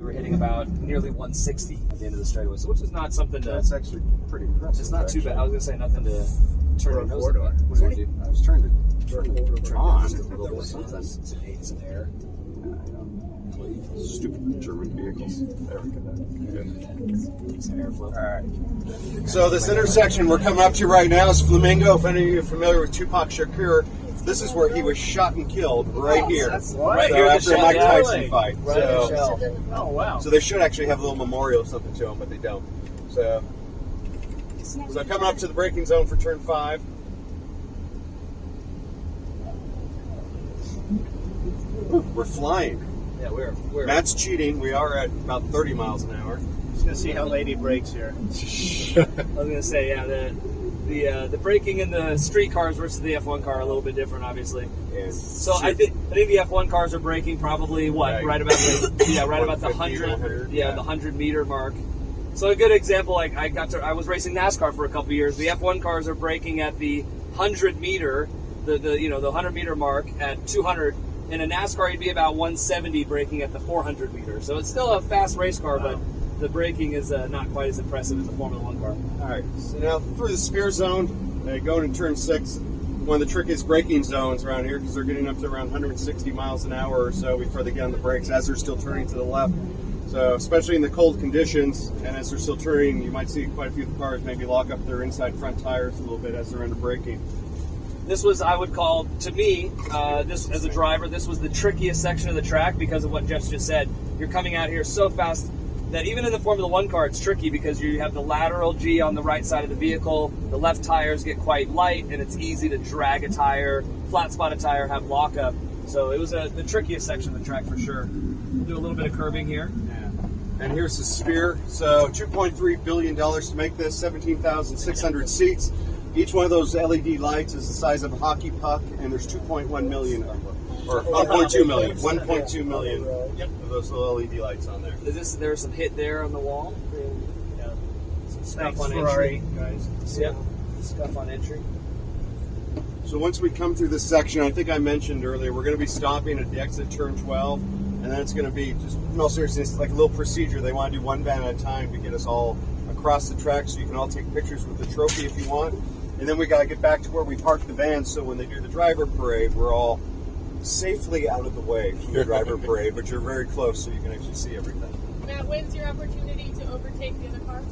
We were hitting about nearly 160 at the end of the straightaway, so which is not something to. That's actually pretty impressive. It's not too bad. I was gonna say nothing to turn your nose. four-door. What do you want to do? I was trying to turn on. Just a little bit. Some eight, some air. Stupid German vehicles. There we go. Some airflow. All right. So this intersection we're coming up to right now is Flamingo. If any of you are familiar with Tupac Shakur, this is where he was shot and killed right here. Right So here at after the the Mike Shell. Tyson fight. Right at the So, Shell. Oh, wow. so they should actually have a little memorial or something to him, but they don't. So coming up to the braking zone for turn 5. We're flying. Yeah, we're. Matt's cheating. We are at about 30 miles an hour. Just going to see how Lady brakes here. I was gonna say, yeah, the braking in the street cars versus the F1 car are a little bit different, obviously. And So I think the F1 cars are braking probably right about the right about the 100 the 100 meter mark. So a good example, like I was racing NASCAR for a couple years. The F1 cars are braking at the 100 meter, the 100 meter mark at 200. In a NASCAR, you'd be about 170 braking at the 400 meter. So it's still a fast race car, but the braking is not quite as impressive as a Formula One car. All right, so now through the Sphere Zone, going to turn 6, one of the trickiest braking zones around here because they're getting up to around 160 miles an hour or so before they get on the brakes as they're still turning to the left. So especially in the cold conditions and as they're still turning, you might see quite a few of the cars maybe lock up their inside front tires a little bit as they're under braking. This was, I would call, to me, this as a driver, this was the trickiest section of the track because of what Jeff just said. You're coming out here so fast that even in the Formula One car, it's tricky because you have the lateral G on the right side of the vehicle. The left tires get quite light, and it's easy to drag a tire, flat spot a tire, have lockup. So it was the trickiest section of the track for sure. We'll do a little bit of curbing here. And here's the Sphere. So $2.3 billion to make this, 17,600 seats. Each one of those LED lights is the size of a hockey puck, and there's 2.1 million of them. Or 1.2 million. 1.2 million of those little LED lights on there. There's some hit there on the wall. Yeah. Some stuff Thanks, on Ferrari, entry. guys. Yep. Stuff on entry. So once we come through this section, I think I mentioned earlier, we're going to be stopping at the exit turn 12, and then it's going to be, just in all seriousness, like a little procedure. They want to do one van at a time to get us all across the track so you can all take pictures with the trophy if you want. And then we got to get back to where we parked the van, so when they do the driver parade, we're all safely out of the way from the driver parade, but you're very close so you can actually see everything. Matt, when's your opportunity to overtake the other cars?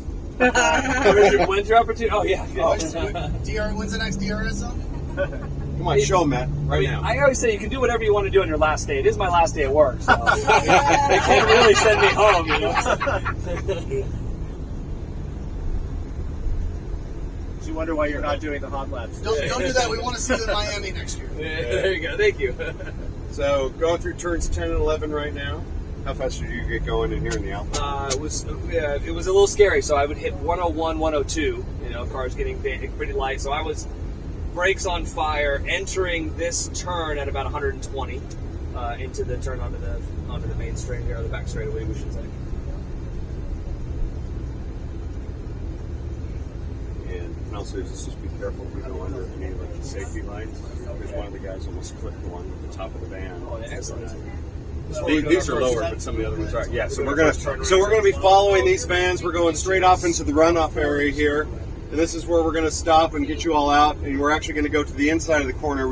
When's your opportunity? Oh, yeah. When's the next DRS zone? Come on, show them, Matt, right now. I always say you can do whatever you want to do on your last day. It is my last day at work, so they can't really send me home, you know. You wonder why you're not doing the hot laps. Don't do that. We want to see you in Miami next year. There you go. Thank you. So going through turns 10 and 11 right now. How fast did you get going in here in the Alpha? It was a little scary. So I would hit 101, 102. You know, cars getting pretty light. So I was brakes on fire, entering this turn at about 120 into the turn onto the main straight here, or the back straightaway, we should say. And also just be careful if we go under any like the safety lights. Because one of the guys almost clipped the one at the top of the van. Oh, excellent. These are lower, but some of the other ones are. Yeah, so we're gonna be following these vans. We're going straight off into the runoff area here, and this is where we're gonna stop and get you all out. And we're actually gonna go to the inside of the corner.